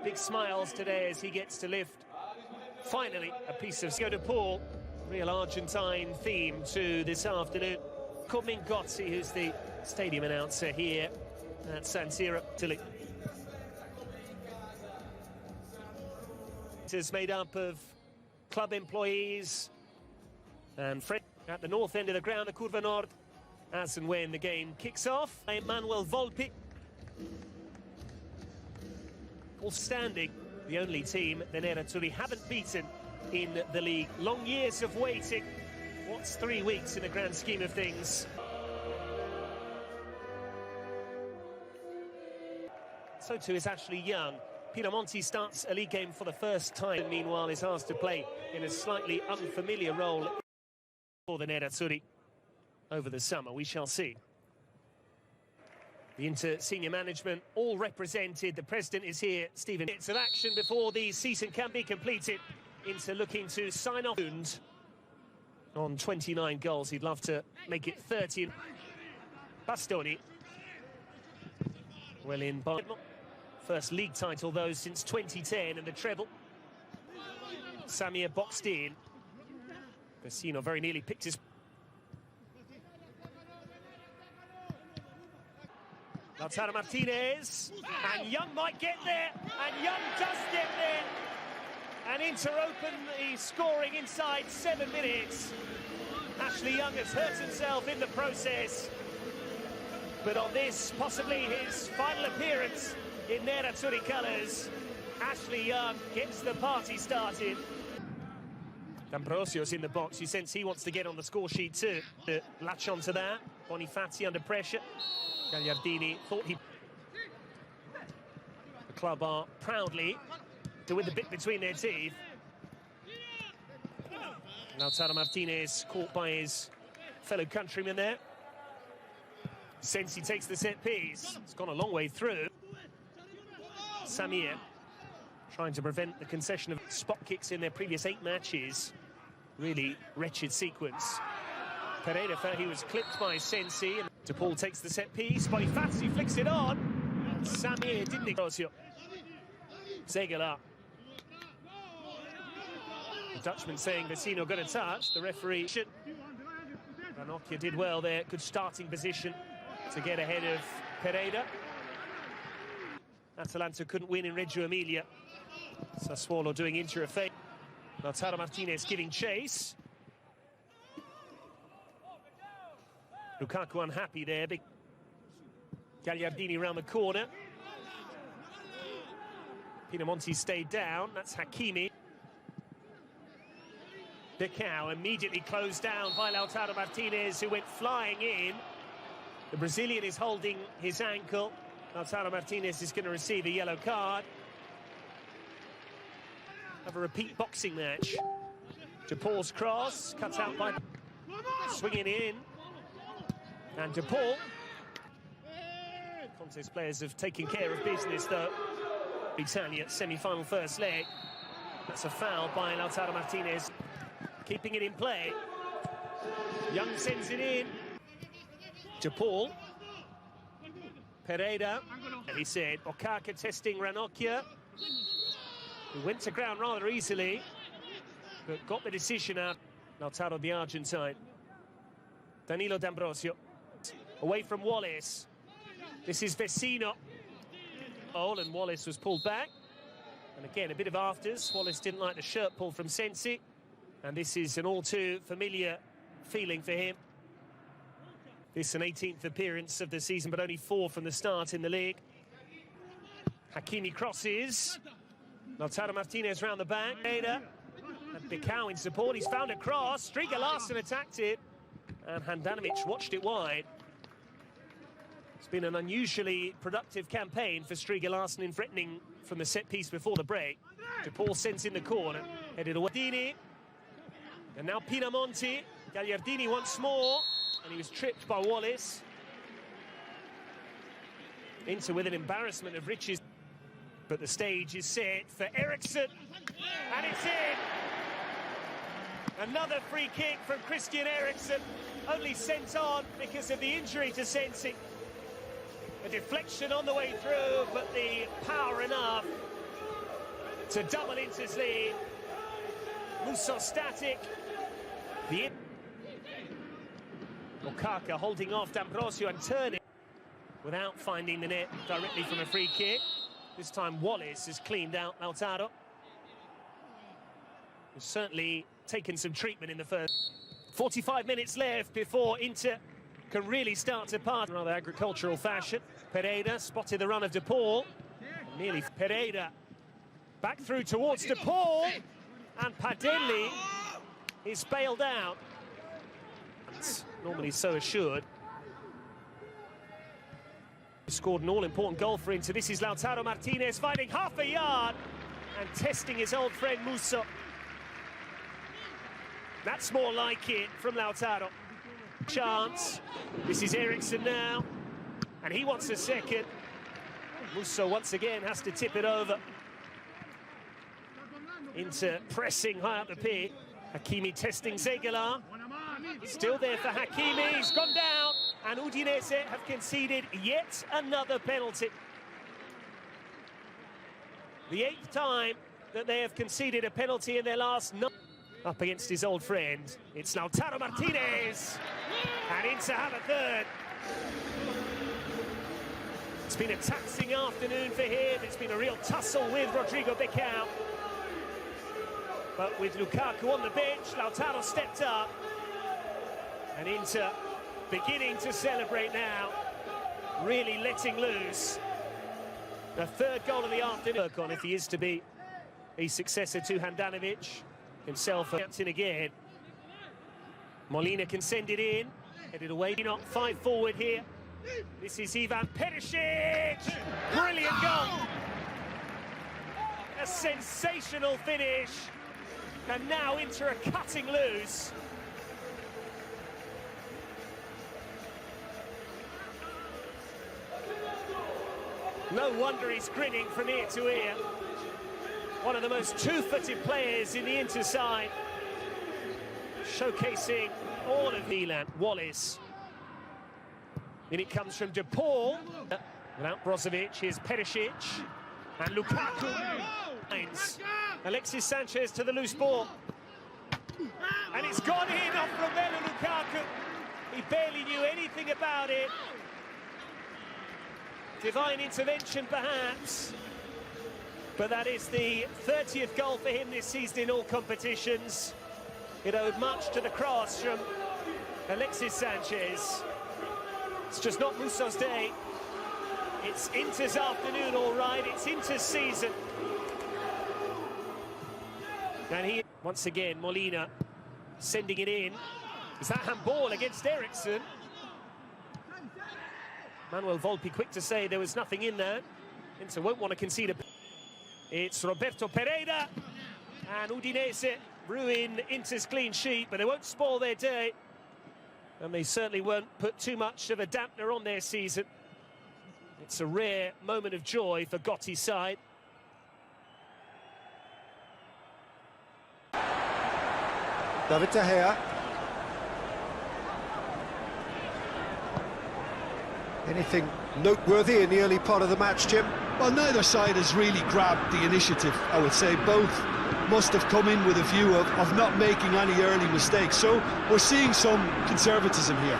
Big smiles today as he gets to lift, finally, a piece of de Paul. Real Argentine theme to this afternoon. Gozzi, who's the stadium announcer here at San Siro. It is made up of club employees and friends at the north end of the ground, the Curva Nord, as and when the game kicks off. Manuel Volpi, all standing, the only team the Nerazzurri haven't beaten in the league. Long years of waiting. What's 3 weeks in the grand scheme of things? So too is Ashley Young. Pinamonti starts a league game for the first time. Meanwhile, is asked to play in a slightly unfamiliar role for the Nerazzurri over the summer. We shall see. The Inter senior management all represented. The president is here, Stephen. It's an action before the season can be completed. Inter looking to sign off on 29 goals. He'd love to make it 30. Bastoni. Well in by first league title, though, since 2010, and the treble. Samir boxed in. Vecino very nearly picked his... Lautaro Martinez, and Young might get there, and Young does get there. And Inter open the scoring inside 7 minutes. Ashley Young has hurt himself in the process. But on this, possibly his final appearance in Nerazzurri colours, Ashley Young gets the party started. D'Ambrosio's in the box. You sense he wants to get on the score sheet too. To latch onto that. Bonifazzi under pressure. Gagliardini thought he... The club are proudly with the bit between their teeth. Lautaro Martinez caught by his fellow countryman there. Sensi takes the set piece. It's gone a long way through. Samir trying to prevent the concession of spot kicks in their previous 8 matches. Really wretched sequence. Pereira felt he was clipped by Sensi. De Paul takes the set piece. Bonifazzi flicks it on. Samir didn't ignore Zegala. The Dutchman saying Vecino got a touch. The referee should. Ranocchia did well there. Good starting position to get ahead of Pereira. Atalanta couldn't win in Reggio Emilia. Sassuolo doing Inter a favour. Lautaro Martinez giving chase. Lukaku unhappy there. Big Gagliardini round the corner. Pinamonti stayed down. That's Hakimi. Becao immediately closed down by Lautaro Martinez, who went flying in. The Brazilian is holding his ankle. Lautaro Martinez is going to receive a yellow card. Have a repeat boxing match. De Paul's cross, cut out by... Swinging in. And De Paul. Conte's players have taken care of business, though. Italia semi-final first leg. That's a foul by Lautaro Martinez. Keeping it in play. Young sends it in. De Paul. Pereira. And he said, Okaka testing Ranocchia, who went to ground rather easily, but got the decision out. Lautaro the Argentine. Danilo D'Ambrosio. Away from Wallace. This is Vecino. Oh, and Wallace was pulled back. And again, a bit of afters. Wallace didn't like the shirt pull from Sensi. And this is an all too familiar feeling for him. This an 18th appearance of the season, but only 4 from the start in the league. Hakimi crosses. Lautaro Martinez round the back. And Becao in support. He's found a cross. Striga Larsson attacked it. And Handanovic watched it wide. It's been an unusually productive campaign for Striga Larsson in threatening from the set piece before the break. De Paul sends in the corner. Headed away. Dini. And now Pinamonti. Gagliardini once more. And he was tripped by Wallace. Inter with an embarrassment of riches. But the stage is set for Eriksson. And it's in! Another free kick from Christian Eriksson. Only sent on because of the injury to Sensi. A deflection on the way through, but the power enough to double Inter's lead. Musso static. Okaka holding off D'Ambrosio and turning without finding the net directly from a free kick. This time Wallace has cleaned out Lautaro. He's certainly taken some treatment in the first. 45 minutes left before Inter can really start to part in rather agricultural fashion. Pereira spotted the run of De Paul. Nearly Pereira back through towards De Paul, and Padelli is bailed out. Normally so assured. He scored an all-important goal for Inter. This is Lautaro Martinez finding half a yard and testing his old friend Musso. That's more like it from Lautaro. Chance. This is Eriksson now, and he wants a second. Musso once again has to tip it over. Inter pressing high up the pitch. Hakimi testing Zegala. Still there for Hakimi. He's gone down, and Udinese have conceded yet another penalty. The 8th time that they have conceded a penalty in their last 9. Up against his old friend, it's Lautaro Martinez, and Inter have a third. It's been a taxing afternoon for him. It's been a real tussle with Rodrigo Becao. But with Lukaku on the bench, Lautaro stepped up, and Inter beginning to celebrate now, really letting loose. The third goal of the afternoon, if he is to be a successor to Handanovic. Himself captain again. Molina can send it in, headed away, not 5 forward here. This is Ivan Perisic, brilliant goal. A sensational finish, and now Inter are cutting loose. No wonder he's grinning from ear to ear. One of the most two-footed players in the Inter side, showcasing all of Milăn. Wallace. In it comes from De Paul. Without Brozovic, here's Perisic. And Lukaku. Alexis Sanchez to the loose ball. And it's gone in off Romelu Lukaku. He barely knew anything about it. Divine intervention, perhaps. But that is the 30th goal for him this season in all competitions. It owed much to the cross from Alexis Sanchez. It's just not Musso's day. It's Inter's afternoon, all right. It's Inter's season. And he, once again, Molina sending it in. Is that handball against Eriksson? Manuel Volpi quick to say there was nothing in there. Inter won't want to concede a... It's Roberto Pereira, and Udinese ruin Inter's clean sheet, but they won't spoil their day. And they certainly won't put too much of a dampener on their season. It's a rare moment of joy for Gotti's side. David De Gea. Anything noteworthy in the early part of the match, Jim? Well, neither side has really grabbed the initiative, I would say. Both must have come in with a view of not making any early mistakes. So we're seeing some conservatism here.